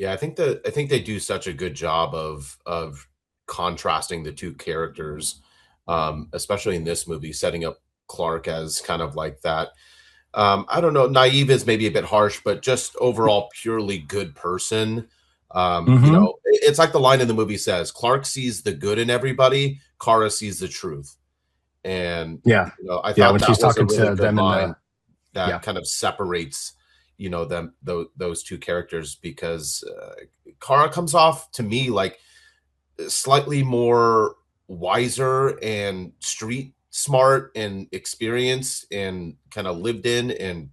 Yeah, I think they do such a good job of contrasting the two characters, especially in this movie, setting up Clark as kind of like that. I don't know, naive is maybe a bit harsh, but just overall purely good person. Hmm. It's like the line in the movie says, Clark sees the good in everybody, Kara sees the truth. And Yeah. I Yeah. thought When that she's was a talking really to good them in line the, that yeah. kind of separates those two characters because Kara comes off to me like slightly more wiser and street smart and experienced and kind of lived in and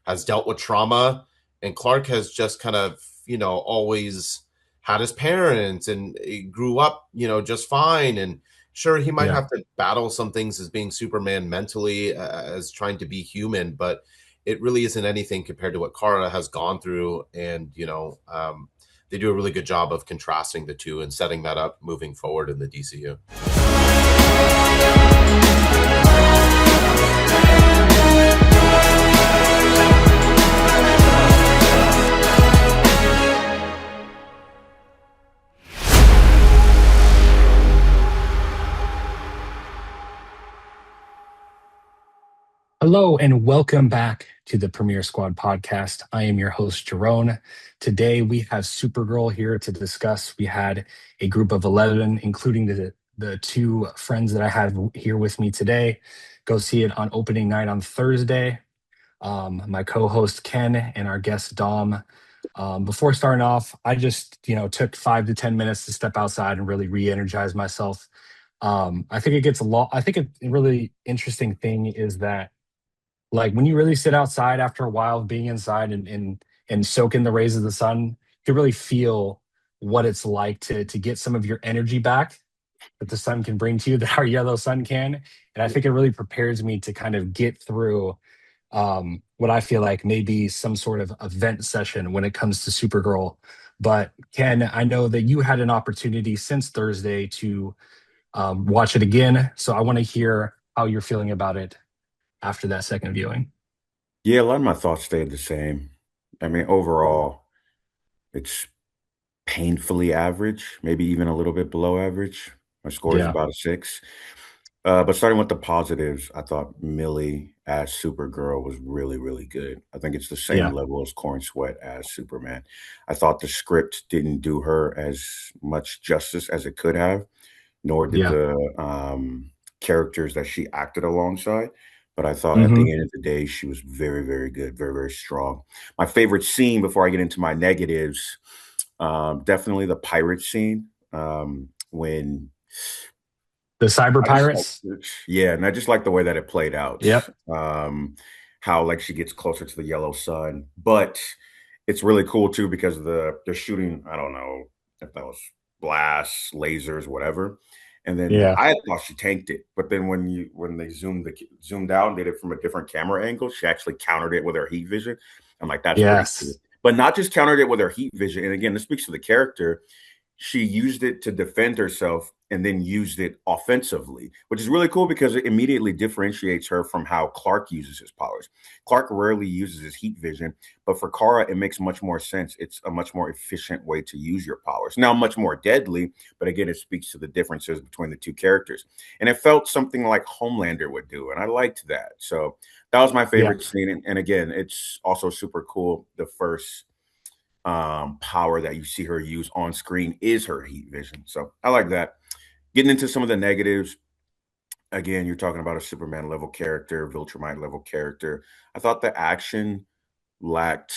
has dealt with trauma, and Clark has just kind of always had his parents and he grew up just fine. And sure, he might Yeah. have to battle some things as being Superman mentally, as trying to be human, but it really isn't anything compared to what Kara has gone through. And they do a really good job of contrasting the two and setting that up moving forward in the DCU. Hello and welcome back to the Premier Squad podcast. I am your host, Jerome. Today we have Supergirl here to discuss. We had a group of 11, including the two friends that I have here with me today, go see it on opening night on Thursday. My co-host Ken and our guest Dom. Before starting off, I just took 5 to 10 minutes to step outside and really re-energize myself. I think it gets a lot. I think a really interesting thing is that like when you really sit outside after a while of being inside and soak in the rays of the sun, you can really feel what it's like to get some of your energy back that the sun can bring to you, that our yellow sun can. And I think it really prepares me to kind of get through what I feel like maybe some sort of event session when it comes to Supergirl. But Ken, I know that you had an opportunity since Thursday to watch it again. So I want to hear how you're feeling about it after that second viewing. Yeah, a lot of my thoughts stayed the same. I mean, overall, it's painfully average, maybe even a little bit below average. My score is Yeah. about a 6. But starting with the positives, I thought Millie as Supergirl was really, really good. I think it's the same Yeah. level as Corn Sweat as Superman. I thought the script didn't do her as much justice as it could have, nor did Yeah. the characters that she acted alongside. But I thought at Hmm. the end of the day, she was very, very good, very, very strong. My favorite scene before I get into my negatives, definitely the pirate scene, when The cyber I just pirates. yeah, and I just like the way that it played out. Yep. Um, how like she gets closer to the yellow sun, but it's really cool too because they're shooting. I don't know if that was blasts, lasers, whatever. And then Yeah. I thought she tanked it, but then when they zoomed out and did it from a different camera angle, she actually countered it with her heat vision. I'm like, that's pretty cool. Yes. But not just countered it with her heat vision. And again, this speaks to the character. She used it to defend herself and then used it offensively, which is really cool because it immediately differentiates her from how Clark uses his powers. Clark rarely uses his heat vision, but for Kara, it makes much more sense. It's a much more efficient way to use your powers. Now, much more deadly, but again, it speaks to the differences between the two characters. And it felt something like Homelander would do, and I liked that. So that was my Yeah. favorite scene. And again, it's also super cool. The first power that you see her use on screen is her heat vision. So I like that. Getting into some of the negatives, again, you're talking about a Superman level character, Viltrumite level character. I thought the action lacked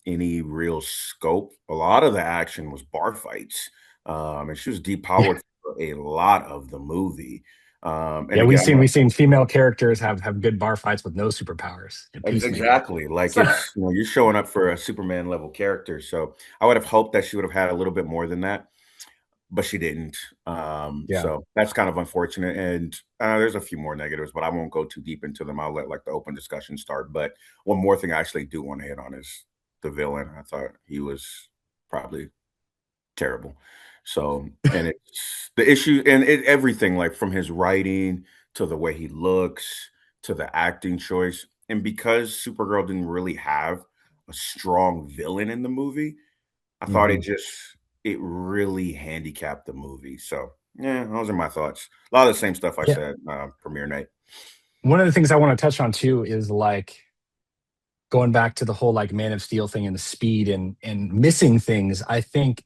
any real scope. A lot of the action was bar fights, and she was Yeah. depowered for a lot of the movie. And Yeah. again, We've I'm seen gonna we've seen female characters have good bar fights with no superpowers and Peacemaker. exactly like So, it's you're showing up for a Superman level character, so I would have hoped that she would have had a little bit more than that, but she didn't. yeah. So that's kind of unfortunate. And there's a few more negatives, but I won't go too deep into them. I'll let like the open discussion start. But one more thing I actually do want to hit on is the villain. I thought he was probably terrible. So, and it's the issue and everything like from his writing to the way he looks to the acting choice. And because Supergirl didn't really have a strong villain in the movie, I thought Hmm. it really handicapped the movie. So yeah, those are my thoughts. A lot of the same stuff I Yeah. said premiere night. One of the things I want to touch on too is like going back to the whole like Man of Steel thing and the speed and missing things. I think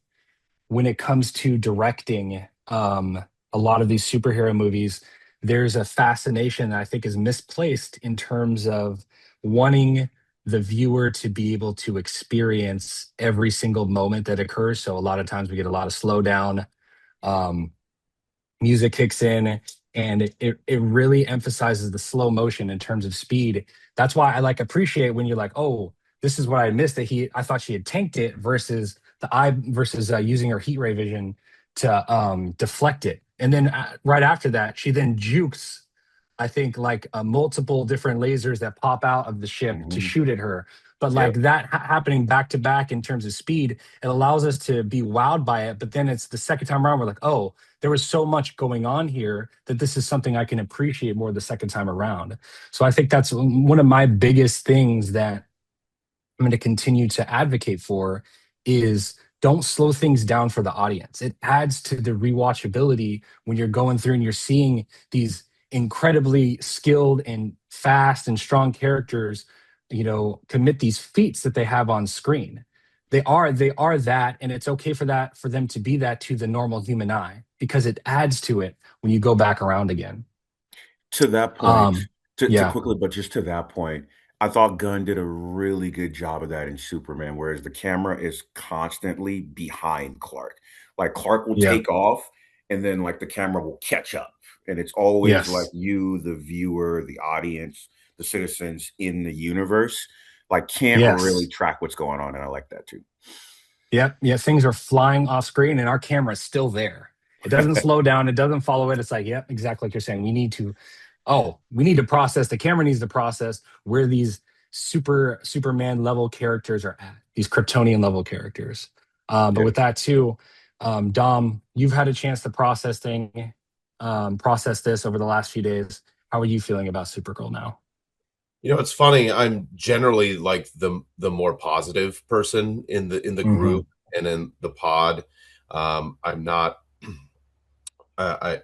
when it comes to directing a lot of these superhero movies, there's a fascination that I think is misplaced in terms of wanting the viewer to be able to experience every single moment that occurs. So a lot of times we get a lot of slowdown. Um, Music kicks in and it really emphasizes the slow motion in terms of speed. That's why I like appreciate when you're like, oh, this is what I missed, that I thought she had tanked it versus the eye versus using her heat ray vision to deflect it. And then right after that, she then jukes, I think, like multiple different lasers that pop out of the ship to Hmm. shoot at her. But like Yep. that happening back to back in terms of speed, it allows us to be wowed by it. But then it's the second time around, we're like, oh, there was so much going on here that this is something I can appreciate more the second time around. So I think that's one of my biggest things that I'm going to continue to advocate for is don't slow things down for the audience. It adds to the rewatchability when you're going through and you're seeing these incredibly skilled and fast and strong characters, commit these feats that they have on screen. They are that, and it's okay for that for them to be that to the normal human eye because it adds to it when you go back around again. To that point, Um, to yeah, quickly, but just to that point, I thought Gunn did a really good job of that in Superman, whereas the camera is constantly behind Clark. Like Clark will yeah, take off, and then like the camera will catch up, and it's always like yes. you, the viewer, the audience, the citizens in the universe, like can't really Yes. track what's going on, and I like that too. Yep. Yeah. Things are flying off screen and our camera is still there. It doesn't slow down. It doesn't follow it. It's like, yep, exactly like you're saying. We need to process. The camera needs to process where these Superman level characters are at, these Kryptonian level characters. But Yeah. with that too, Dom, you've had a chance to process this over the last few days. How are you feeling about Supergirl now? It's funny. I'm generally like the more positive person in the Hmm. group and in the pod. I'm not. I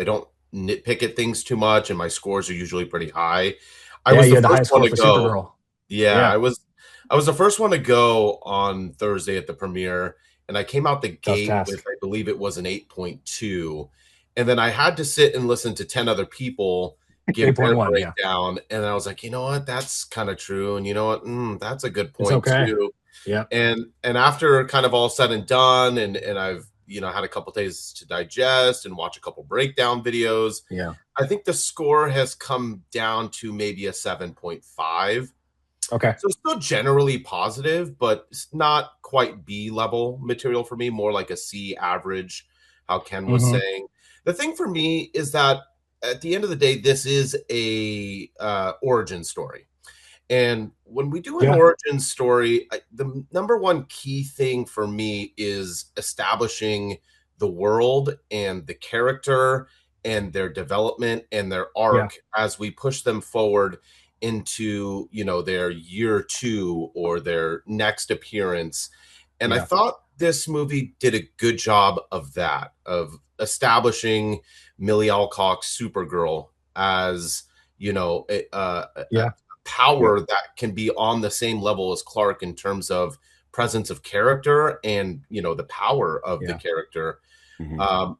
don't nitpick at things too much, and my scores are usually pretty high. I Yeah, was you the had the first highest one score to for go. Supergirl. Yeah, Yeah, I was the first one to go on Thursday at the premiere, and I came out the tough gate with, task. I believe it was an 8.2. And then I had to sit and listen to 10 other people give their 8.1. Yeah, breakdown. And I was like, you know what? That's kind of true. And you know what? That's a good it's point okay. too. Yeah. And after kind of all said and done, and I've had a couple days to digest and watch a couple breakdown videos, Yeah. I think the score has come down to maybe a 7.5. Okay. So still generally positive, but it's not quite B level material for me, more like a C average, how Ken was Hmm. saying. The thing for me is that at the end of the day, this is a origin story. And when we do an Yeah. origin story, the number one key thing for me is establishing the world and the character and their development and their Yeah. arc as we push them forward into, their year two or their next appearance. And I Yeah. thought this movie did a good job of that, of establishing Millie Alcock's Supergirl as, a Yeah. Yep. power that can be on the same level as Clark in terms of presence of character and the power of the Yeah. character. Hmm. Um,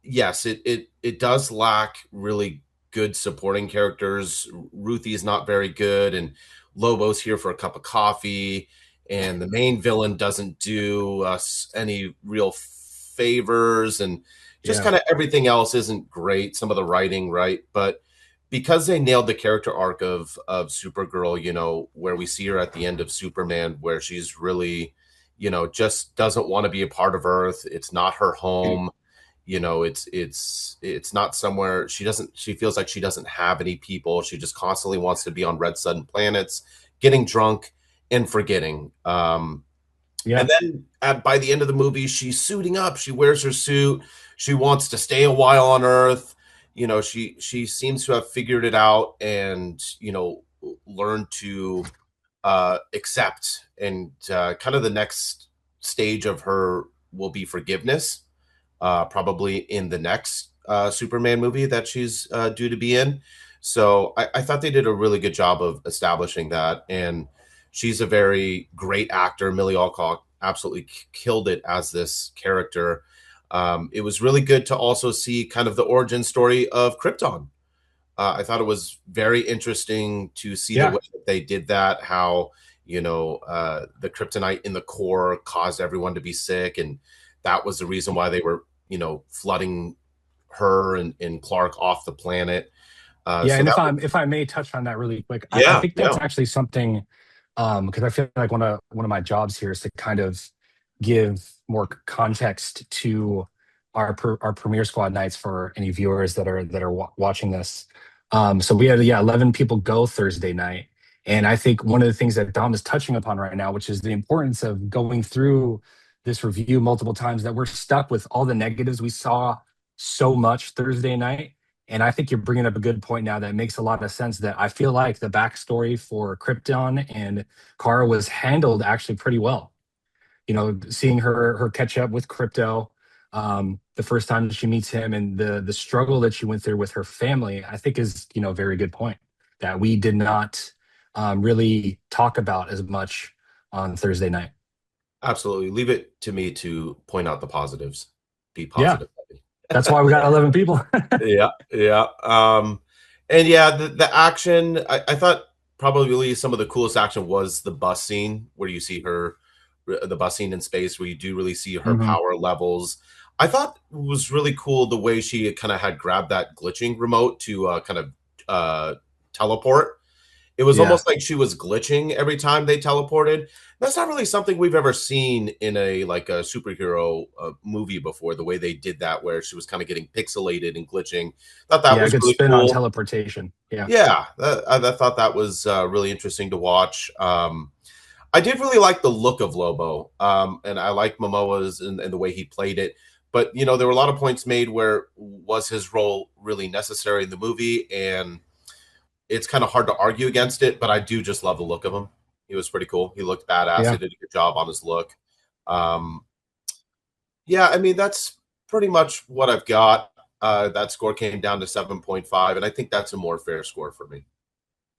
yes, it does lack really good supporting characters. Ruthie is not very good, and Lobo's here for a cup of coffee, and the main villain doesn't do us any real favors, and just Yeah. kind of everything else isn't great. Some of the writing, right? But because they nailed the character arc of Supergirl, where we see her at the end of Superman, where she's really, just doesn't want to be a part of Earth. It's not her home. It's not somewhere she feels like she doesn't have any people. She just constantly wants to be on red sun planets, getting drunk and forgetting. Yeah. And then by the end of the movie, she's suiting up. She wears her suit. She wants to stay a while on Earth. She seems to have figured it out and learned to accept. And kind of the next stage of her will be forgiveness, probably in the next Superman movie that she's due to be in. So I thought they did a really good job of establishing that. And she's a very great actor. Millie Alcock absolutely killed it as this character. It was really good to also see kind of the origin story of Krypton. I thought it was very interesting to see the Yeah. way that they did that, how, the kryptonite in the core caused everyone to be sick. And that was the reason why they were, flooding her and Clark off the planet. Yeah, So and that was, if I may touch on that really quick, I yeah, think that's yeah, actually something, because I feel like one of my jobs here is to kind of give more context to our premiere squad nights for any viewers that are watching this. So we had, yeah, 11 people go Thursday night, and I think one of the things that Dom is touching upon right now, which is the importance of going through this review multiple times, that we're stuck with all the negatives we saw so much Thursday night. And I think you're bringing up a good point now that makes a lot of sense, that I feel like the backstory for Krypton and Kara was handled actually pretty well. Seeing her catch up with Crypto, the first time that she meets him, and the struggle that she went through with her family, I think is, a very good point that we did not really talk about as much on Thursday night. absolutely. Leave it to me to point out the positives. Be Yeah, positive. that's why we got 11 people. Yeah, yeah. And yeah, the action, I thought probably some of the coolest action was the bus scene where you see her, the bus scene in space, where you do really see her Hmm. power levels. I thought it was really cool the way she kind of had grabbed that glitching remote to kind of teleport. It was Yeah, almost like she was glitching every time they teleported. That's not really something we've ever seen in a superhero movie before. The way they did that, where she was kind of getting pixelated and glitching, thought that yeah, a was good really spin on cool. teleportation. Yeah. Yeah, I thought that was really interesting to watch. I did really like the look of Lobo, and I like Momoa's and the way he played it. But there were a lot of points made where was his role really necessary in the movie, and it's kind of hard to argue against it, but I do just love the look of him. He was pretty cool. He looked badass. They Yeah. did a good job on his look. Um, yeah, I mean, that's pretty much what I've got. That score came down to 7.5, and I think that's a more fair score for me.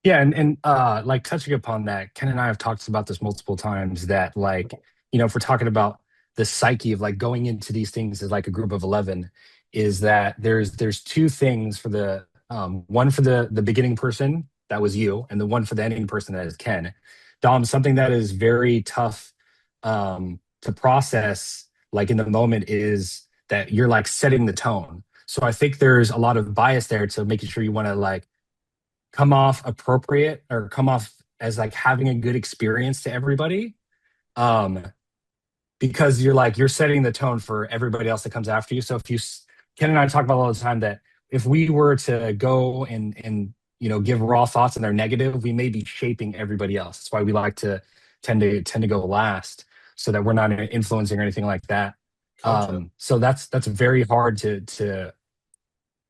Yeah, and like touching upon that, Ken and I have talked about this multiple times, that like, if we're talking about the psyche of like going into these things as like a group of 11, is that there's two things for the one for the beginning person, that was you, and the one for the ending person, that is Ken. Dom, something that is very tough to process like in the moment is that you're like setting the tone. So I think there's a lot of bias there to making sure you want to like come off appropriate or come off as like having a good experience to everybody, um because you're setting the tone for everybody else that comes after you. So if you Ken and I talk about all the time that if we were to go and give raw thoughts and they're negative, we may be shaping everybody else. That's why we like to tend to go last, so that we're not influencing or anything like that. Gotcha. So that's very hard to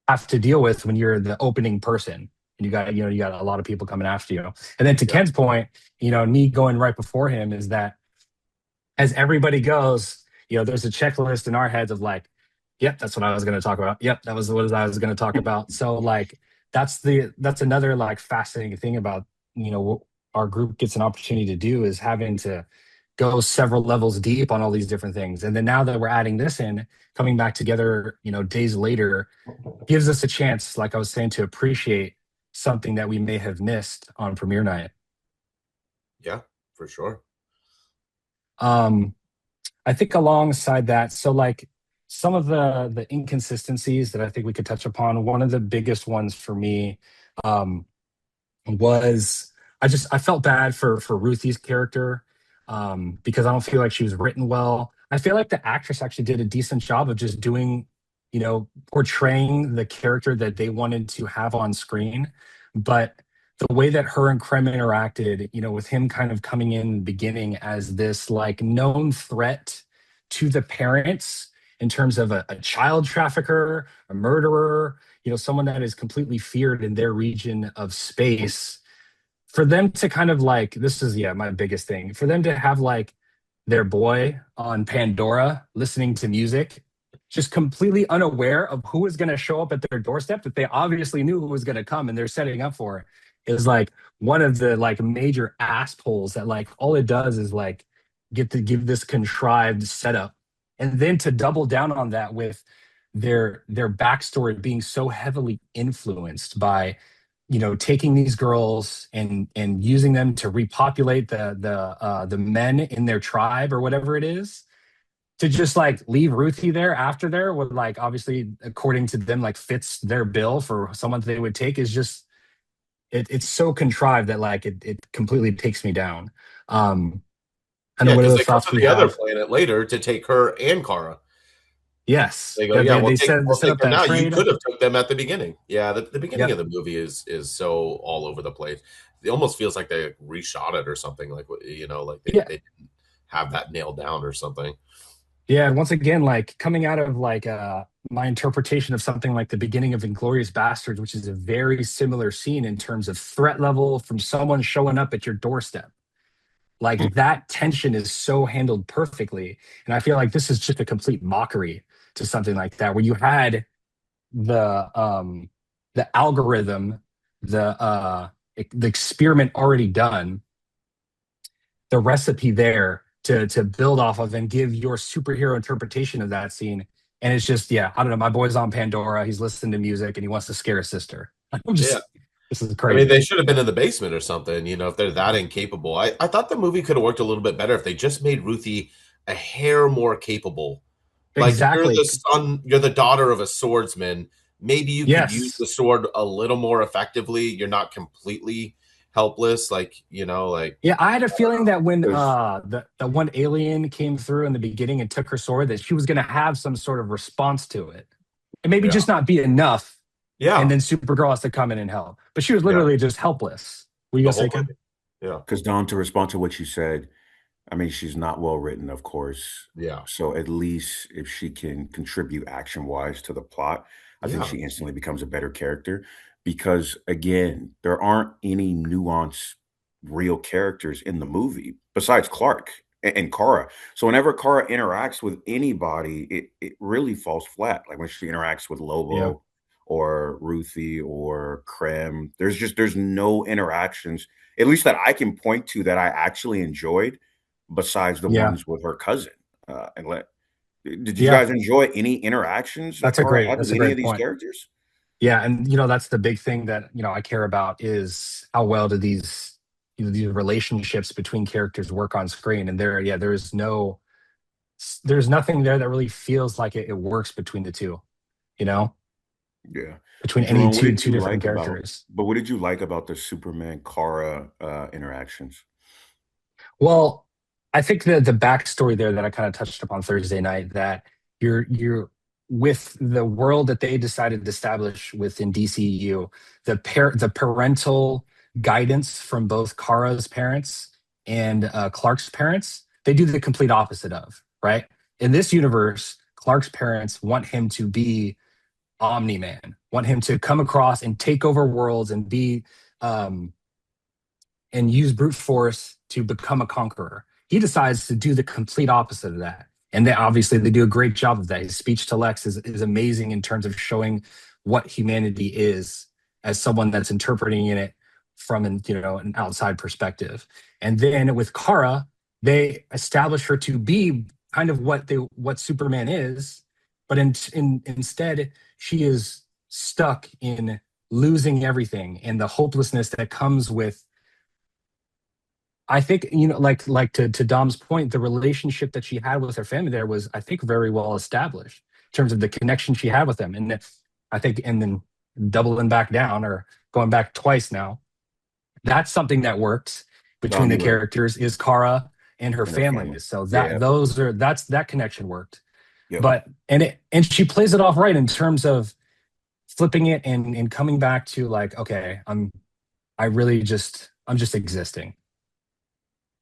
have to deal with when you're the opening person and you got a lot of people coming after you. And then to Yeah. Ken's point, me going right before him, is that as everybody goes, there's a checklist in our heads of like, yep, that's what I was going to talk about. Yep, that was what I was going to talk about. So like that's another like fascinating thing about what our group gets an opportunity to do, is having to go several levels deep on all these different things. And then now that we're adding this in, coming back together, days later, gives us a chance, like I was saying, to appreciate something that we may have missed on premiere night. Yeah, for sure. Um, I think alongside that, so like some of the inconsistencies that I think we could touch upon, one of the biggest ones for me um, was I felt bad for Ruthie's character, because I don't feel like she was written well. I feel like the actress actually did a decent job of just doing, portraying the character that they wanted to have on screen. But the way that her and Krem interacted, with him kind of coming in the beginning as this like known threat to the parents in terms of a child trafficker, a murderer, someone that is completely feared in their region of space, for them to kind of like, this is, yeah, my biggest thing, for them to have like their boy on Pandora listening to music, just completely unaware of who is going to show up at their doorstep that they obviously knew who was going to come and they're setting up for, is like one of the like major assholes that like all it does is like get to give this contrived setup. And then to double down on that with their backstory being so heavily influenced by, you know, taking these girls and using them to repopulate the men in their tribe or whatever it is, to just like leave Ruthie there after there with like obviously according to them like fits their bill for someone they would take, is just it's so contrived that like it completely takes me down. I know Yeah, what because other they come thoughts to we the other have. planet later to take her and Kara. Yes, They go, that yeah, they we'll set take up her that now. You trade. could have took them at the beginning. Yeah, the beginning of Yep. the movie is so all over the place. It almost feels like they reshot it or something. Like like Yeah. they didn't have that nailed down or something. Yeah, and once again, like coming out of like my interpretation of something like the beginning of Inglorious Bastards, which is a very similar scene in terms of threat level from someone showing up at your doorstep. Hmm. Like that tension is so handled perfectly. And I feel like this is just a complete mockery to something like that, where you had the algorithm, the experiment already done, the recipe there to build off of and give your superhero interpretation of that scene. And it's just, yeah, I don't know. My boy's on Pandora. He's listening to music and he wants to scare his sister. I'm Yeah. just, this is I mean, crazy. they should have been in the basement or something, if they're that incapable. I thought the movie could have worked a little bit better if they just made Ruthie a hair more capable. Like Exactly. you're the daughter of a swordsman. Maybe you could use Yes. the sword a little more effectively. You're not completely helpless, like Yeah, I had a feeling that when Because the one alien came through in the beginning and took her sword, that she was going to have some sort of response to it, and maybe yeah, just not be enough. And yeah, then Supergirl has to come in and help, but she was yeah, literally just helpless. What are you the gonna whole say, Ken? movie, yeah, Don, to respond to what you said, I mean, she's not well written, of course. yeah, So at least if she can contribute action wise to the plot, I think yeah, she instantly becomes a better character. Because again, there aren't any nuanced real characters in the movie besides Clark and Kara. So whenever Kara interacts with anybody, it really falls flat. Like when she interacts with Yeah, Lobo or Ruthie or Krem, there's no interactions, at least that I can point to, that I actually enjoyed besides the yeah, ones with her cousin. And let Did you yeah. guys enjoy any interactions that That's a Kara great had with that's a any of great these point. characters? Yeah, and that's the big thing that I care about is how well do these relationships between characters work on screen. And there's nothing there that really feels like it works between the two. You know, Yeah. between any Jerome, what two did two you different like about characters. but what did you like about the Superman Kara interactions? Well, I think the backstory there that I kind of touched upon Thursday night, that you're with the world that they decided to establish within DCU, the parental guidance from both Kara's parents and Clark's parents, they do the complete opposite of, right? In this universe, Clark's parents want him to be Omni Man, want him to come across and take over worlds and be um, and use brute force to become a conqueror. He decides to do the complete opposite of that. And they do a great job of that. His speech to Lex is amazing in terms of showing what humanity is as someone that's interpreting in it from an outside perspective. And then with Kara, they establish her to be kind of what Superman is, but instead she is stuck in losing everything and the hopelessness that comes with. I think, to Dom's point, the relationship that she had with her family there was, I think, very well established in terms of the connection she had with them. And I think, and then doubling back down or going back twice now, that's something that works between Don, the you're right. characters is Kara and her And her family. families. So Yeah, absolutely. that connection worked. Yep. But and she plays it off right in terms of flipping it and coming back to like, okay, I'm just existing,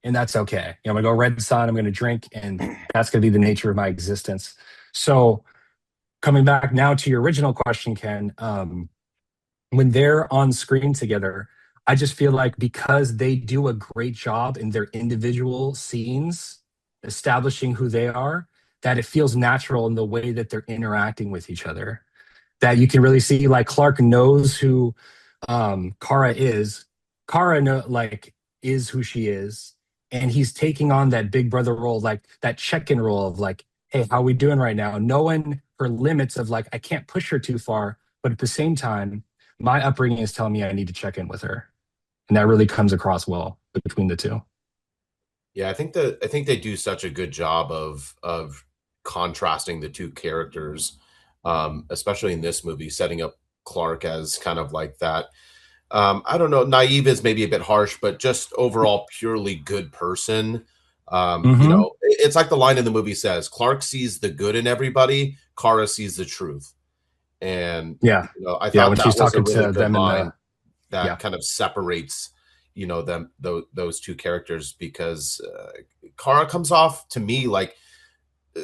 and that's okay. I'm gonna go Red Sun. I'm gonna drink, and that's gonna be the nature of my existence. So coming back now to your original question, Ken, when they're on screen together, I just feel like because they do a great job in their individual scenes, establishing who they are, that it feels natural in the way that they're interacting with each other. That you can really see, like Clark knows who Kara is. Kara like is who she is, and he's taking on that big brother role, like that check-in role of like, hey, how we doing right now? Knowing her limits of like, I can't push her too far, but at the same time, my upbringing is telling me I need to check in with her, and that really comes across well between the two. Yeah, I think they do such a good job of contrasting the two characters, especially in this movie, setting up Clark as kind of like that. I don't know, naive is maybe a bit harsh, but just overall purely good person. Mm-hmm. It's like the line in the movie says, Clark sees the good in everybody, Kara sees the truth. And Yeah, I yeah. thought When that she's was a talking really to good them in line the that yeah, kind of separates those two characters because Kara comes off to me like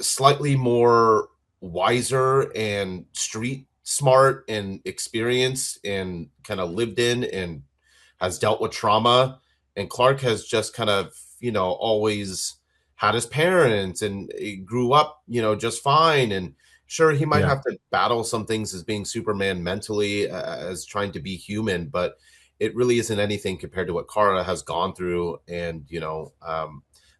slightly more wiser and street smart and experienced and kind of lived in and has dealt with trauma. And Clark has just kind of, always had his parents and he grew up, just fine. And sure, he might yeah, have to battle some things as being Superman mentally, as trying to be human, but it really isn't anything compared to what Kara has gone through. And,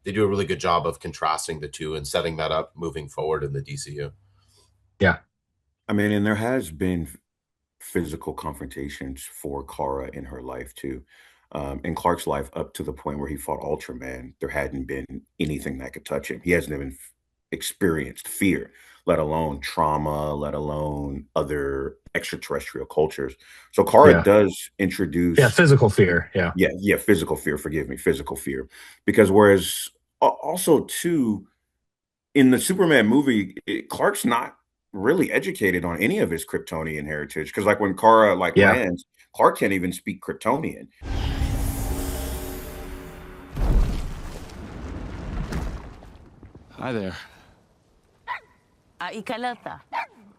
they do a really good job of contrasting the two and setting that up moving forward in the DCU. yeah, I mean, and there has been physical confrontations for Kara in her life too. In Clark's life, up to the point where he fought Ultraman, there hadn't been anything that could touch him. He hasn't even experienced fear, let alone trauma, let alone other extraterrestrial cultures. So Kara yeah, does yeah. introduce, Physical fear. Yeah, yeah, physical fear. Forgive me, physical fear, because whereas also too in the Superman movie, Clark's not really educated on any of his Kryptonian heritage because, like, when Kara like yeah. lands, Clark can't even speak Kryptonian. Hi there. Ikalata.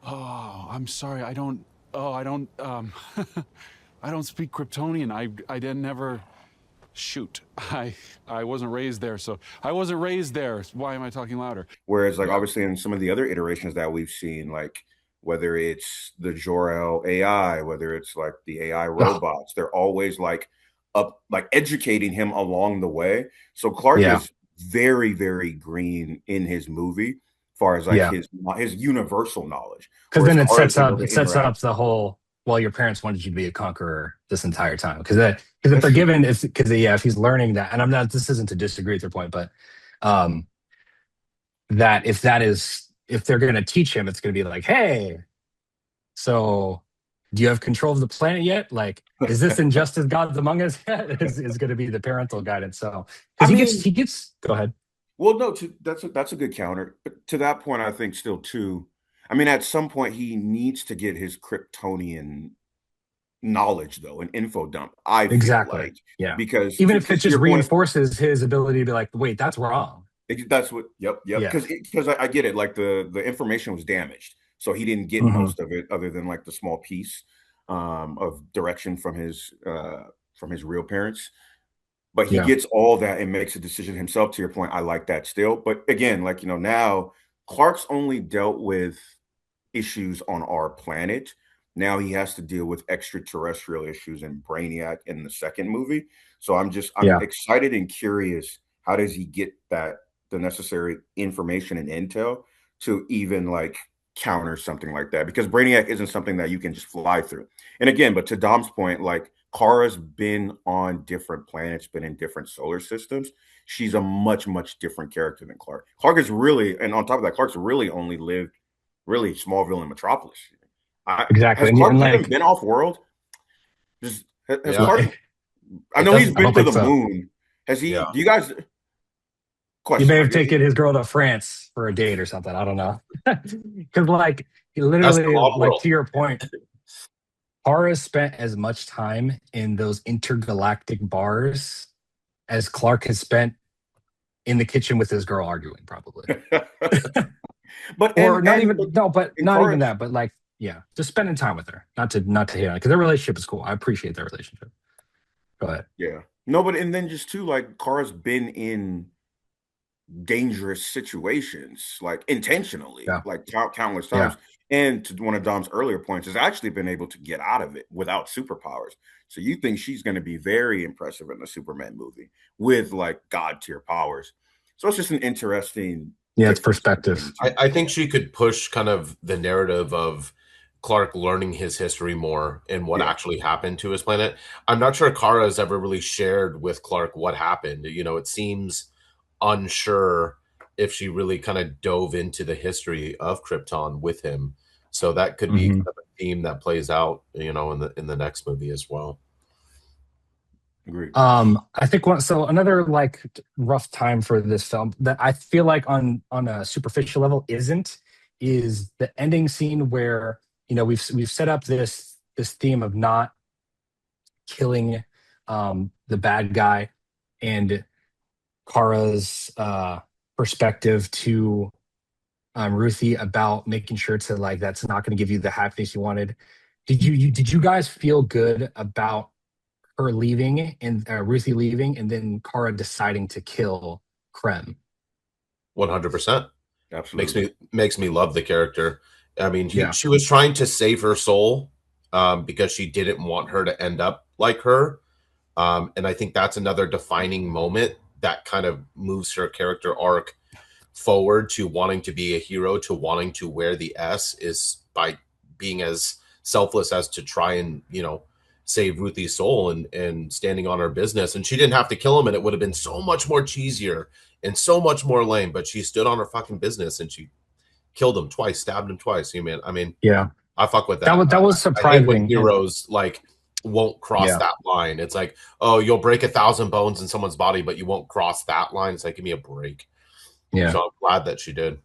Oh, I'm sorry. I don't. Oh, I don't. I don't speak Kryptonian. I didn't never. Shoot. I wasn't raised there, so I wasn't raised there. Why am I talking louder? Whereas, like, Yeah. obviously, in some of the other iterations that we've seen, like whether it's the Jor-El AI, whether it's like the AI Oh, robots, they're always like up, like educating him along the way. So Clark yeah, is very, very green in his movie, as far as like yeah. his universal knowledge, Because whereas then Kara is able to it sets interact. up the whole. Well, your parents wanted you to be a conqueror this entire time. Because if they're given, if because yeah, if he's learning that, and I'm not. This isn't to disagree with your point, but um, that if they're going to teach him, it's going to be like, hey, so do you have control of the planet yet? Like, is this injustice God's among us yet? Is going to be the parental guidance. So I because mean, he gets. Go ahead. well, no, that's a good counter. But to that point, I think still too. I mean, at some point, he needs to get his Kryptonian knowledge though, an info dump. I feel Exactly. like Yeah. because Even if it because to just your point, reinforces his ability to be like, wait, that's wrong. that's what. Yep. Yeah. Because I get it. Like the information was damaged, so he didn't get Hmm. most of it, other than like the small piece of direction from his real parents. But he Yeah. gets all that and makes a decision himself. To your point, I like that still. But again, like now Clark's only dealt with issues on our planet. Now he has to deal with extraterrestrial issues and Brainiac in the second movie. So I'm Yeah. excited and curious. How does he get the necessary information and intel to even like counter something like that? Because Brainiac isn't something that you can just fly through. And again, but to Dom's point, like Kara's been on different planets, been in different solar systems. She's a much, much different character than Clark. Clark is really, and on top of that, Clark's really only lived really Smallville and Metropolis. Exactly. Has And Clark even like, been off world? Has Yeah. Clark? I It know he's doesn't I been don't to think the so. moon. Has he? Yeah. Do you guys? He Question may have like, taken his girl to France for a date or something. I don't know. Because like he That's the literally, off like world. to your point, Kara spent as much time in those intergalactic bars as Clark has spent in the kitchen with his girl arguing, probably. but Or not and even no, but and not even Kara's that, but like yeah, just spending time with her. Not to hate on it because their relationship is cool. I appreciate their relationship. Go ahead. yeah, no, but and then just too like Kara's been in dangerous situations, like intentionally, Yeah. like countless Yeah. times. And to one of Dom's earlier points, has actually been able to get out of it without superpowers. So you think she's going to be very impressive in the Superman movie with like god tier powers. So it's just an interesting Yeah. It's difference between perspective. the two. I think Yeah, she could push kind of the narrative of Clark learning his history more and what yeah, actually happened to his planet. I'm not sure Kara has ever really shared with Clark what happened. It seems unsure if she really kind of dove into the history of Krypton with him. So that could be Hmm. kind of a theme that plays out, in the next movie as well. agreed. I think so another like rough time for this film that I feel like on a superficial level is the ending scene where we've set up this theme of not killing the bad guy, and Kara's perspective to Ruthie about making sure to like that's not going to give you the happiness you wanted. Did you guys feel good about her leaving and Ruthie leaving, and then Kara deciding to kill Krem? 100%. makes Absolutely. me makes me love the character. I mean, Yeah. she was trying to save her soul, because she didn't want her to end up like her. And I think that's another defining moment that kind of moves her character arc forward to wanting to be a hero, to wanting to wear the S, is by being as selfless as to try and, save Ruthie's soul and standing on her business. And she didn't have to kill him, and it would have been so much more cheesier and so much more lame. But she stood on her fucking business and she killed him twice, stabbed him twice. Yeah. I fuck with That that. was that was I hate when surprising. And heroes like won't cross yeah. that line. It's like, oh, you'll break 1,000 bones in someone's body, but you won't cross that line. It's like, give me a break. Yeah. So I'm glad that she did.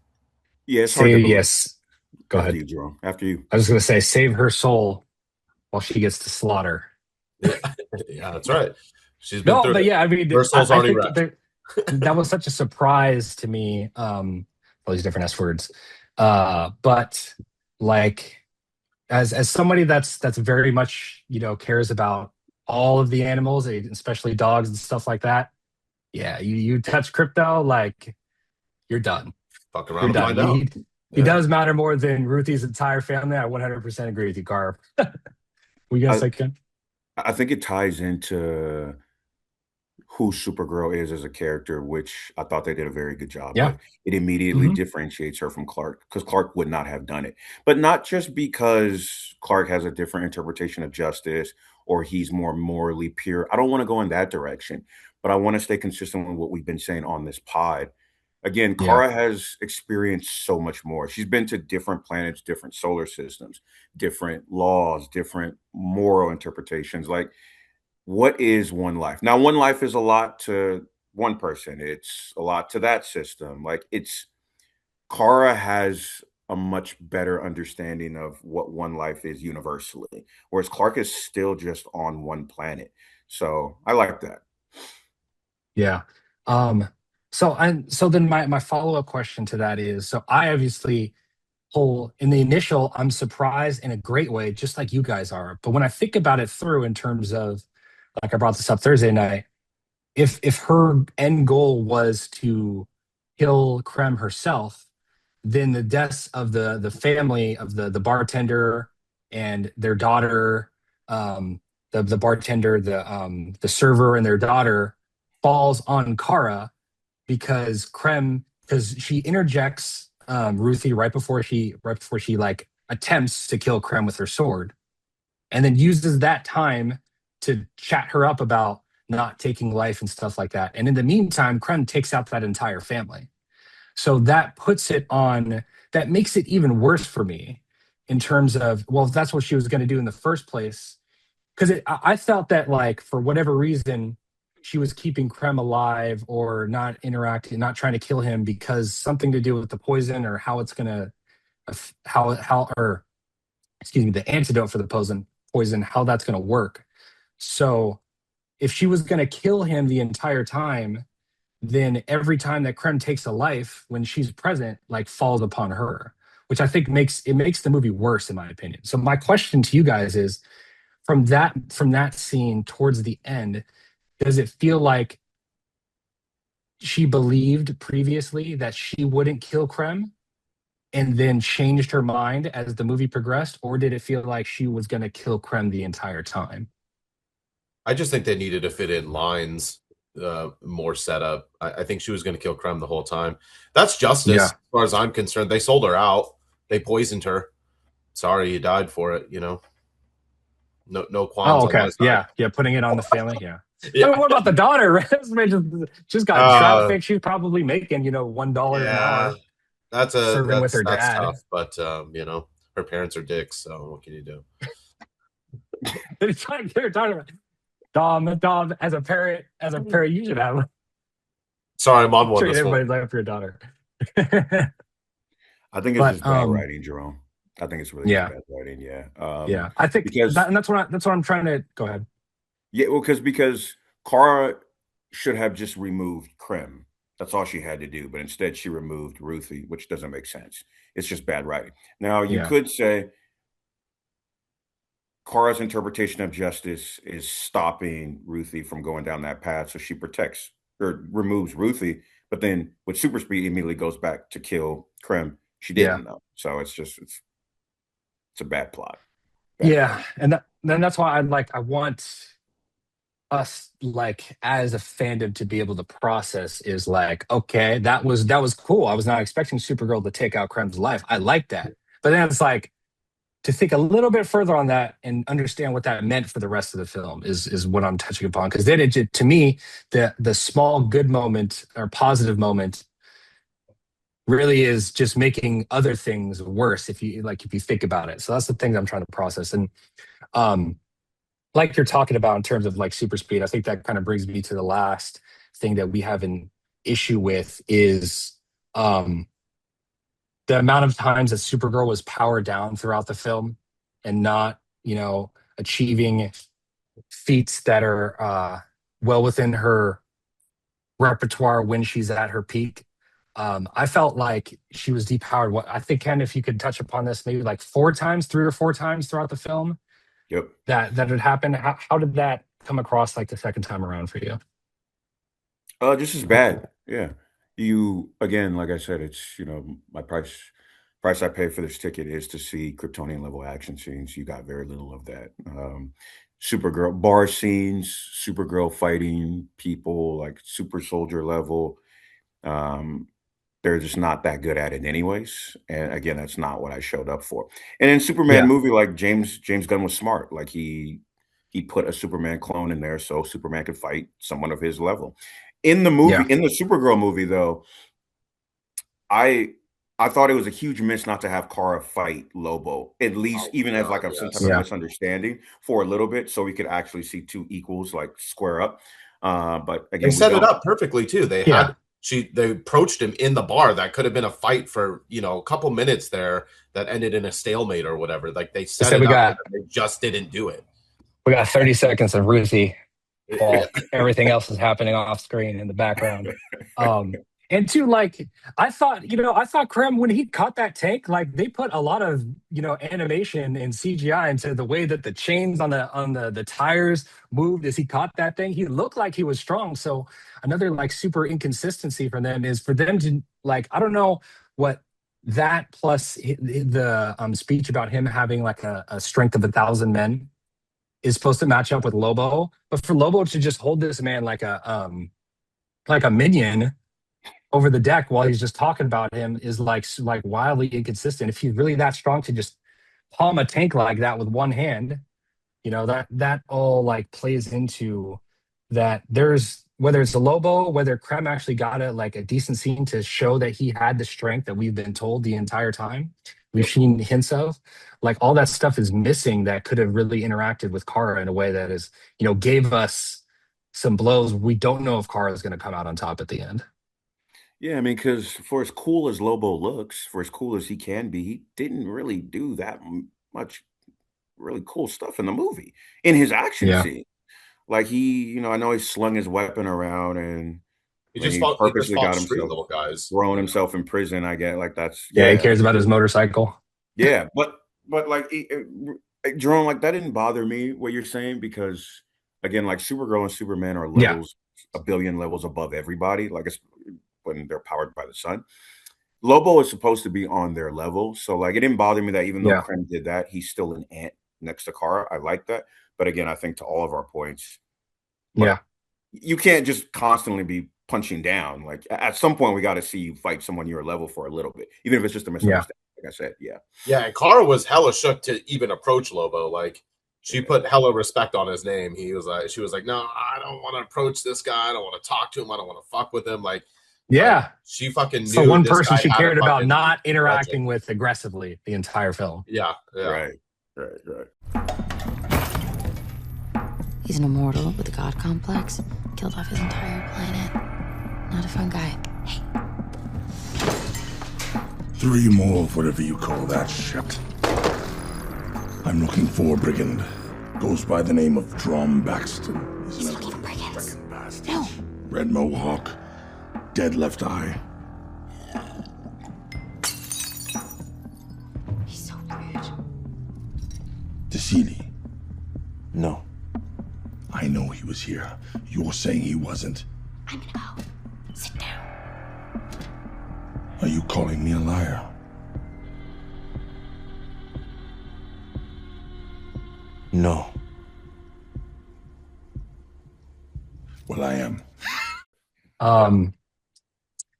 Yeah, it's hard to Say believe. yes. Go After ahead. you, Jerome. After you. I was going to say save her soul while she gets to slaughter. Yeah, yeah, that's right. She's been No, through but it. yeah, I mean, Her soul's I already think wrecked. that was such a surprise to me. All these different S words. But like as somebody that's very much cares about all of the animals, especially dogs and stuff like that. Yeah, you touch crypto, like you're done. Fuck You're around and done. find out. He Yeah. does matter more than Ruthie's entire family. I 100% agree with you, Carp. We gonna I, say Ken? I think it ties into who Supergirl is as a character, which I thought they did a very good job Yeah. with. It immediately Hmm. differentiates her from Clark because Clark would not have done it. But not just because Clark has a different interpretation of justice or he's more morally pure. I don't want to go in that direction, but I want to stay consistent with what we've been saying on this pod. Again, Yeah. Kara has experienced so much more. She's been to different planets, different solar systems, different laws, different moral interpretations. Like, what is one life? Now, one life is a lot to one person. It's a lot to that system. Like it's Kara has a much better understanding of what one life is universally, whereas Clark is still just on one planet. So I like that. Yeah. So then my follow-up question to that is, so I obviously whole in the initial, I'm surprised in a great way, just like you guys are. But when I think about it through in terms of, like I brought this up Thursday night, if her end goal was to kill Krem herself, then the deaths of the family of the bartender and their daughter, the bartender, the server and their daughter falls on Kara, because she interjects Ruthie right before she like attempts to kill Krem with her sword, and then uses that time to chat her up about not taking life and stuff like that. And in the meantime, Krem takes out that entire family. So that makes it even worse for me in terms of, well, if that's what she was going to do in the first place. Because I felt that, like, for whatever reason, she was keeping Krem alive or not interacting, not trying to kill him because something to do with the poison or how it's going to, or excuse me, the antidote for the poison, how that's going to work. So if she was going to kill him the entire time, then every time that Krem takes a life when she's present, like falls upon her, which I think makes the movie worse, in my opinion. So my question to you guys is, from that scene towards the end, does it feel like she believed previously that she wouldn't kill Krem and then changed her mind as the movie progressed, or did it feel like she was going to kill Krem the entire time? I just think they needed to fit in lines, more setup. I think she was going to kill Krem the whole time. That's justice, Yeah. as far as I'm concerned. They sold her out. They poisoned her. Sorry, you died for it. No Oh, qualms on my okay. side. Yeah. Yeah. Putting it on the family. Yeah. I Yeah, mean, what about the daughter? This man just got uh, trafficked. She's probably making, $1 an yeah. hour That's serving with her that's dad. tough. But her parents are dicks. So what can you do? It's like they're talking about Dom, as a parent, you should have Sorry, I'm on one treat this morning. everybody like your daughter. I think it's But just bad writing, Jerome. I think it's really just yeah, bad writing. Yeah. yeah. I think Because that's what I'm trying to go ahead. yeah, well, because Kara should have just removed Krem. That's all she had to do, but instead she removed Ruthie, which doesn't make sense. It's just bad writing. Now you Yeah, could say Kara's interpretation of justice is stopping Ruthie from going down that path, so she protects or removes Ruthie. But then with super speed, immediately goes back to kill Krem. She yeah, didn't though, so it's a bad plot, bad yeah. writing. And then that's why I want us like as a fandom to be able to process is like, okay, that was cool. I was not expecting Supergirl to take out Krem's life. I like that. But then it's like to think a little bit further on that and understand what that meant for the rest of the film is what I'm touching upon. Because then to me, the small good moment or positive moment really is just making other things worse if you think about it. So that's the thing I'm trying to process. And um like you're talking about in terms of like super speed, I think that kind of brings me to the last thing that we have an issue with is um the amount of times that Supergirl was powered down throughout the film and not, achieving feats that are well within her repertoire when she's at her peak. I felt like she was depowered. What I think, Ken, if you could touch upon this, maybe like 4 times, 3 or 4 times throughout the film, Yep. that had happened. How did that come across like the second time around for you? Just as bad. Yeah. You again, like I said, it's my price I pay for this ticket is to see Kryptonian level action scenes. You got very little of that. Supergirl bar scenes, Supergirl fighting people like super soldier level. Um, they're just not that good at it anyways. And again, that's not what I showed up for. And in Superman Yeah, movie, like James Gunn was smart. Like he put a Superman clone in there so Superman could fight someone of his level. In the movie, yeah, in the Supergirl movie, though, I I thought it was a huge miss not to have Kara fight Lobo, at least Oh even as God, like some type yes. of yeah. misunderstanding for a little bit, so we could actually see two equals like square up. But They again, we set it don't. up perfectly too. Yeah. They approached him in the bar. That could have been a fight for, a couple minutes there that ended in a stalemate or whatever. Like they I set said it we up got and they just didn't do it. we got 30 seconds of Ruthie while everything else is happening off screen in the background. Um, and two, like I thought Krem when he caught that tank, like they put a lot of animation and CGI into the way that the chains on the tires moved as he caught that thing. He looked like he was strong. So another like super inconsistency for them is for them to like I don't know what that plus the speech about him having like a strength of 1,000 men is supposed to match up with Lobo, but for Lobo to just hold this man like a minion over the deck while he's just talking about him is like wildly inconsistent. If he's really that strong to just palm a tank like that with one hand, that all like plays into that. There's whether it's a Lobo, whether Krem actually got a decent scene to show that he had the strength that we've been told the entire time. We've Yep. seen hints of like all that stuff is missing that could have really interacted with Kara in a way that is, gave us some blows. We don't know if Kara is going to come out on top at the end. Yeah, I mean, because for as cool as Lobo looks, for as cool as he can be, he didn't really do that much really cool stuff in the movie in his action Yeah. scene. Like I know he slung his weapon around and when he He just purposely fought got street himself level guys. thrown himself in prison. I get like that's Yeah. He yeah, cares about his motorcycle. yeah. But like Jerome, like that didn't bother me what you're saying because again, like Supergirl and Superman are Yeah. levels. a billion levels above everybody, like it's when they're powered by the sun. Lobo is supposed to be on their level, so like it didn't bother me that even though Yeah. Krem did that, he's still an ant next to Kara. I like that, but again, I think to all of our points, like Yeah. you can't just constantly be punching down. Like at some point, we got to see you fight someone your level for a little bit, even if it's just a Yeah. misunderstanding. Like I said, yeah. Yeah, and Kara was hella shook to even approach Lobo. Like she Yeah. put hella respect on his name. She was like, no, I don't want to approach this guy. I don't want to talk to him. I don't want to fuck with him. Like Yeah. she fucking It's the knew one this person guy she had a cared about fucking not legend. interacting with aggressively the entire film. Yeah, yeah. Right. He's an immortal with a god complex. Killed off his entire planet. Not a fun guy. Hey. 3 more of whatever you call that shit. I'm looking for a brigand. Goes by the name of Drom Baxton. He's looking for brigands. Bastard. No. Red mohawk. Dead left eye. He's so rude. Tassili. No. I know he was here. You're saying he wasn't. I'm gonna go. Sit down. Are you calling me a liar? No. Well, I am.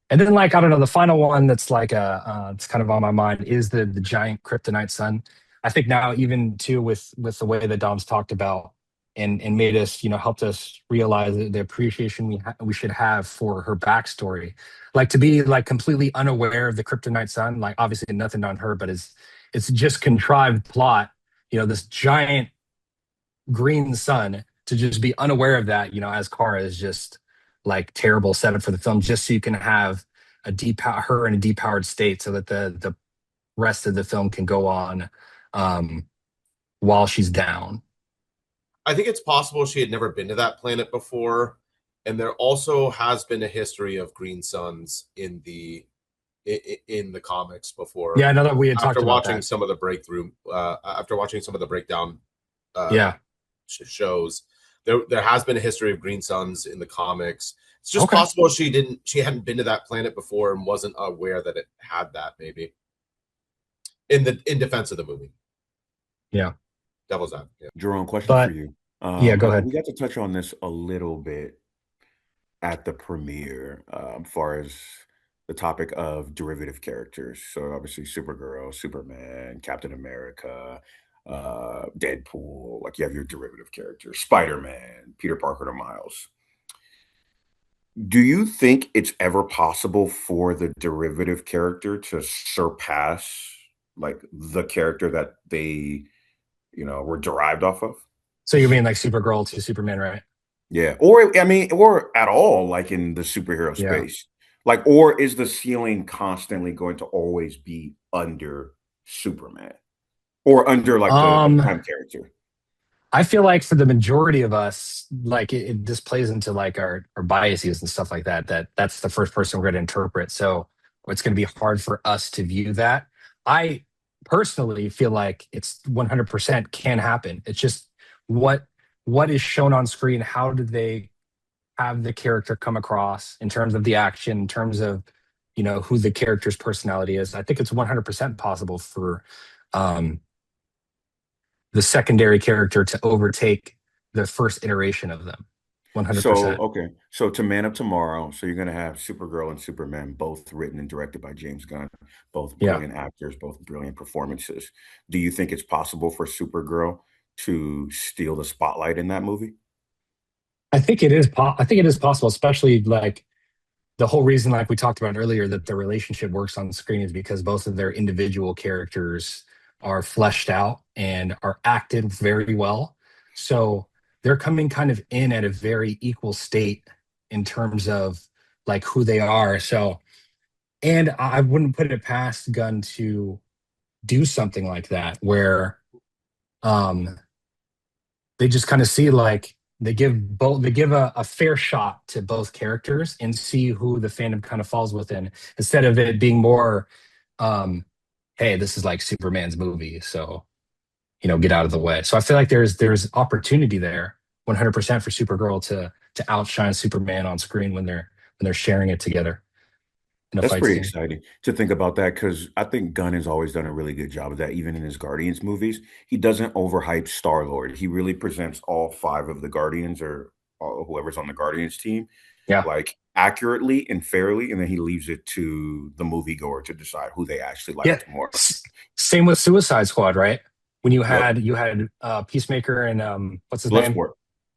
And then like I don't know, the final one that's like it's kind of on my mind is the giant kryptonite sun. I think now even too with the way that Dom's talked about and made us, helped us realize the appreciation we should have for her backstory. Like to be like completely unaware of the kryptonite sun, like obviously nothing on her, but it's just contrived plot, this giant green sun to just be unaware of that, as Kara is just like terrible setup for the film, just so you can have her in a depowered state so that the rest of the film can go on while she's down. I think it's possible she had never been to that planet before, and there also has been a history of green suns in the comics before. Yeah, I know that we had talked about that. After watching some of the breakdown Yeah. shows, there has been a history of green suns in the comics. It's just possible she hadn't been to that planet before and wasn't aware that it had that, maybe. In defense of the movie. Yeah. Devil's advocate. Jerome, question for you. Yeah, go ahead. We got to touch on this a little bit at the premiere, as far as the topic of derivative characters. So obviously Supergirl, Superman, Captain America, Deadpool, like you have your derivative characters, Spider-Man, Peter Parker to Miles. Do you think it's ever possible for the derivative character to surpass like the character that they, were derived off of? So you mean like Supergirl to Superman, right? Yeah. Or at all, like in the superhero space. Like, or is the ceiling constantly going to always be under Superman? Or under like the prime character? I feel like for the majority of us, like this plays into like our biases and stuff like that, that's the first person we're going to interpret. So it's going to be hard for us to view that. I personally feel like it's 100% can happen. It's just what is shown on screen. How do they have the character come across in terms of the action, in terms of, who the character's personality is? I think it's 100% possible for the secondary character to overtake the first iteration of them. 100%. So to Man of Tomorrow, so you're going to have Supergirl and Superman, both written and directed by James Gunn, both brilliant actors, both brilliant performances. Do you think it's possible for Supergirl to steal the spotlight in that movie? I think it is. I think it is possible, especially like the whole reason, like we talked about earlier, that the relationship works on the screen is because both of their individual characters are fleshed out and are acted very well. So they're coming kind of in at a very equal state in terms of like who they are. So, and I wouldn't put it past Gunn to do something like that where they just kind of see like they give a fair shot to both characters and see who the fandom kind of falls within, instead of it being more hey, this is like Superman's movie, so get out of the way. So I feel like there's opportunity there 100% for Supergirl to outshine Superman on screen when they're sharing it together in a That's fight pretty scene. exciting to think about that because I think Gunn has always done a really good job of that. Even in his Guardians movies, he doesn't overhype Star Lord. He really presents all five of the Guardians or whoever's on the Guardians team Yeah. like accurately and fairly, and then he leaves it to the moviegoer to decide who they actually Yeah. liked more. Same with Suicide Squad, right? When Yep, you had Peacemaker and what's his name? Bloodsport,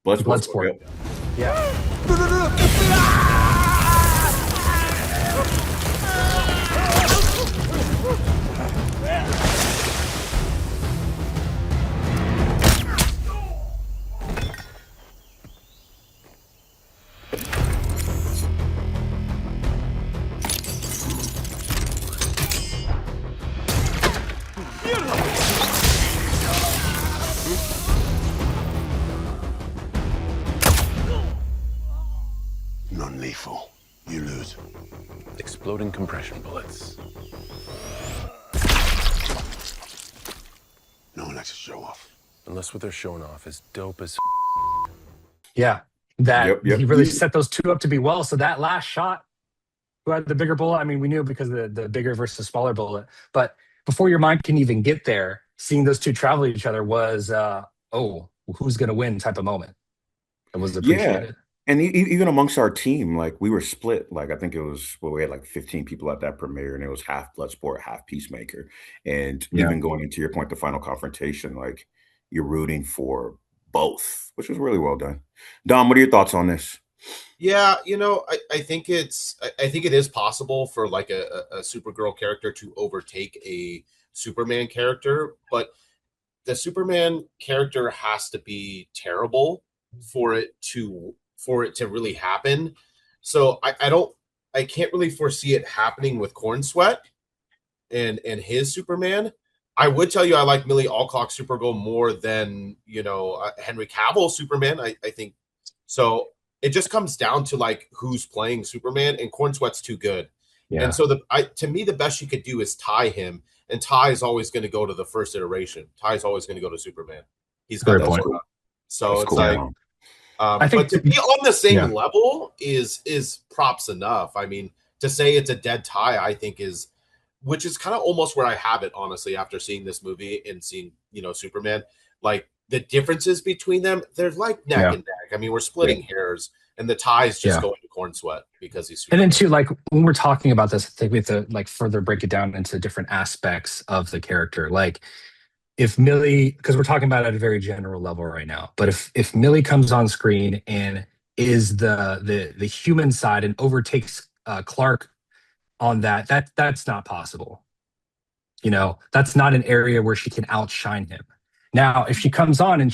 Bloodsport. Bloodsport. Yep. Yeah. Non-lethal. You lose. Exploding compression bullets. No one likes to show off. Unless what they're showing off is dope as Yeah. That Yep, yep. he really set those two up to be well. So that last shot, who had the bigger bullet? I mean, we knew because of the bigger versus smaller bullet. But before your mind can even get there, seeing those two travel each other was oh, who's gonna win type of moment. It was Yeah, appreciated. and even amongst our team, like we were split. Like I think it was well, we had like 15 people at that premiere, and it was half Bloodsport, half Peacemaker. And Yeah. even going into your point, the final confrontation, like you're rooting for both, which was really well done. Dom, what are your thoughts on this? Yeah, I think I think it is possible for like a Supergirl character to overtake a Superman character, but the Superman character has to be terrible for it to really happen. So I can't really foresee it happening with Corn Sweat and his Superman. I would tell you I like Millie Alcock Supergirl more than Henry Cavill Superman. I think so. It just comes down to like who's playing Superman, and Corn Sweat's too good. And Yeah. so to me the best you could do is tie him, and Ty is always going to go to the first iteration. Ty is always going to go to Superman. He's got Great that That's point. sort cool. of. So That's it's cool, like Dom. I but think to be on the same yeah. level is props enough. I mean, to say it's a dead tie, I think which is kind of almost where I have it, honestly, after seeing this movie and seeing, Superman. Like the differences between them, they're like neck Yeah. and neck. I mean, we're Yeah. splitting hairs, and the tie's just Yeah. going to Corn Sweat because he's And Superman. then too, like when we're talking about this, I think we have to like further break it down into different aspects of the character. Like if Millie, because we're talking about it at a very general level right now, but if Millie comes on screen and is the human side and overtakes Clark on that's not possible. That's not an area where she can outshine him. Now, if she comes on and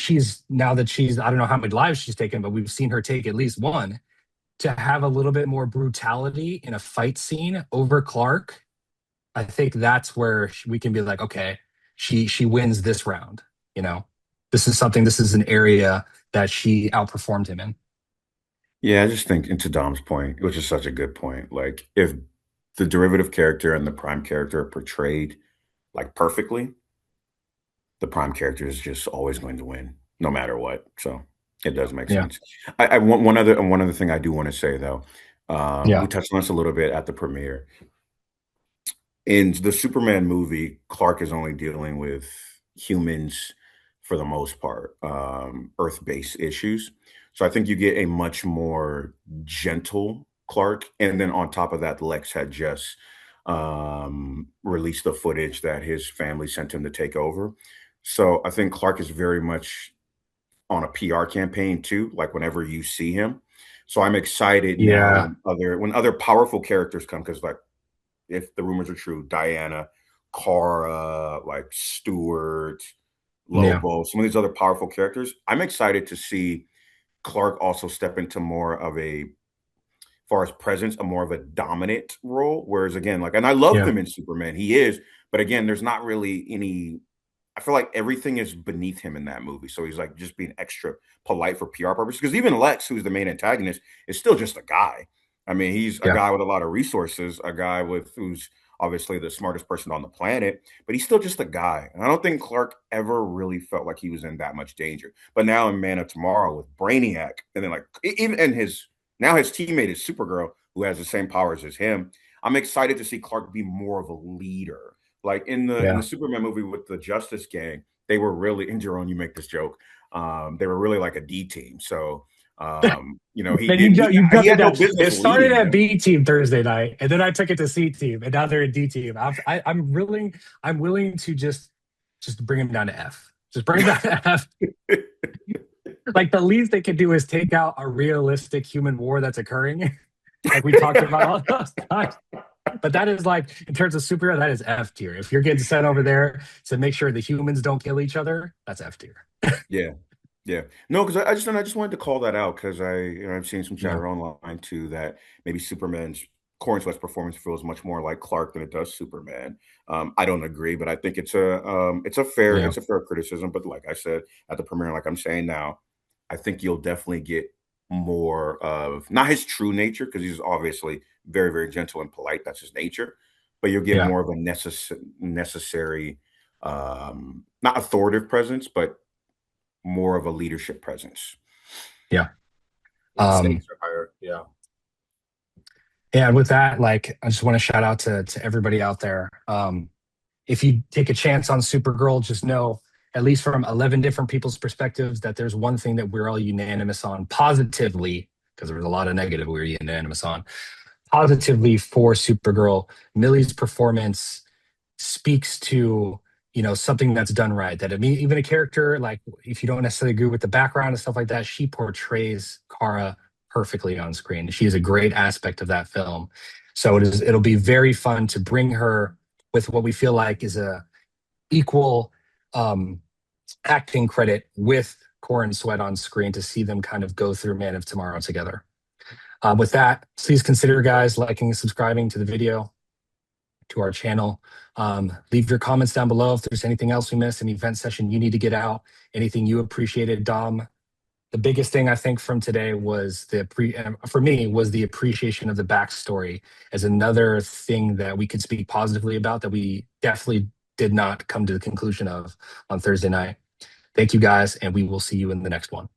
now that she's, I don't know how many lives she's taken, but we've seen her take at least one, to have a little bit more brutality in a fight scene over Clark, I think that's where we can be like, okay, she wins this round. This is an area that she outperformed him in. Yeah, I just think, and to Dom's point, which is such a good point, like if the derivative character and the prime character are portrayed like perfectly, the prime character is just always going to win, no matter what. So it does make Yeah. sense. I want one other thing I do want to say though. Yeah. We touched on this a little bit at the premiere. In the Superman movie, Clark is only dealing with humans for the most part, Earth-based issues. So I think you get a much more gentle Clark. And then on top of that, Lex had just released the footage that his family sent him to take over. So I think Clark is very much on a PR campaign too, like whenever you see him. So I'm excited now Yeah. when other powerful characters come, because like if the rumors are true, Diana, Kara, like Stewart, Yeah. Lobo, some of these other powerful characters, I'm excited to see Clark also step into more of a far as presence, a more of a dominant role. Whereas again, like, and I love Yeah. him in Superman, he is, but again, there's not really any. I feel like everything is beneath him in that movie, so he's like just being extra polite for PR purposes. Because even Lex, who's the main antagonist, is still just a guy. I mean, he's a Yeah. guy with a lot of resources, a guy who's obviously the smartest person on the planet, but he's still just a guy. And I don't think Clark ever really felt like he was in that much danger. But now in Man of Tomorrow with Brainiac, and then like even and his now his teammate is Supergirl, who has the same powers as him. I'm excited to see Clark be more of a leader. Like in the Superman movie with the Justice Gang, they were really, and Jerome, you make this joke. They were really like a D team. So he Man, didn't jumped he it had no down. business It started leading at them. B team Thursday night, and then I took it to C team, and now they're in D team. I'm willing to just bring him down to F. Just bring him down to F. Like the least they could do is take out a realistic human war that's occurring, like we talked about all those times. But that is like, in terms of superhero, that is F tier. If you're getting sent over there to make sure the humans don't kill each other, that's F tier. Yeah. Yeah. No, because I just wanted to call that out because I've seen some Yeah. chatter online too that maybe Superman's Corey Sweat's performance feels much more like Clark than it does Superman. I don't agree, but I think Yeah. it's a fair criticism. But like I said at the premiere, like I'm saying now, I think you'll definitely get more of not his true nature because he's obviously very, very gentle and polite. That's his nature, but you'll get Yeah. more of a necessary, not authoritative presence, but more of a leadership presence. Yeah. The stakes are higher. Yeah. Yeah, and with that, like, I just want to shout out to everybody out there. If you take a chance on Supergirl, just know, at least from 11 different people's perspectives, that there's one thing that we're all unanimous on positively, because there was a lot of negative we were unanimous on. Positively for Supergirl, Millie's performance speaks to something that's done right. That, I mean, even a character, like, if you don't necessarily agree with the background and stuff like that, she portrays Kara perfectly on screen. She is a great aspect of that film. So it'll be very fun to bring her with what we feel like is a equal acting credit with Corin Sweat on screen, to see them kind of go through Man of Tomorrow together. With that, please consider, guys, liking and subscribing to the video, to our channel. Leave your comments down below if there's anything else we missed, an event session you need to get out, anything you appreciated. Dom, the biggest thing I think from today was for me was the appreciation of the backstory as another thing that we could speak positively about, that we definitely did not come to the conclusion of on Thursday night. Thank you, guys, and we will see you in the next one.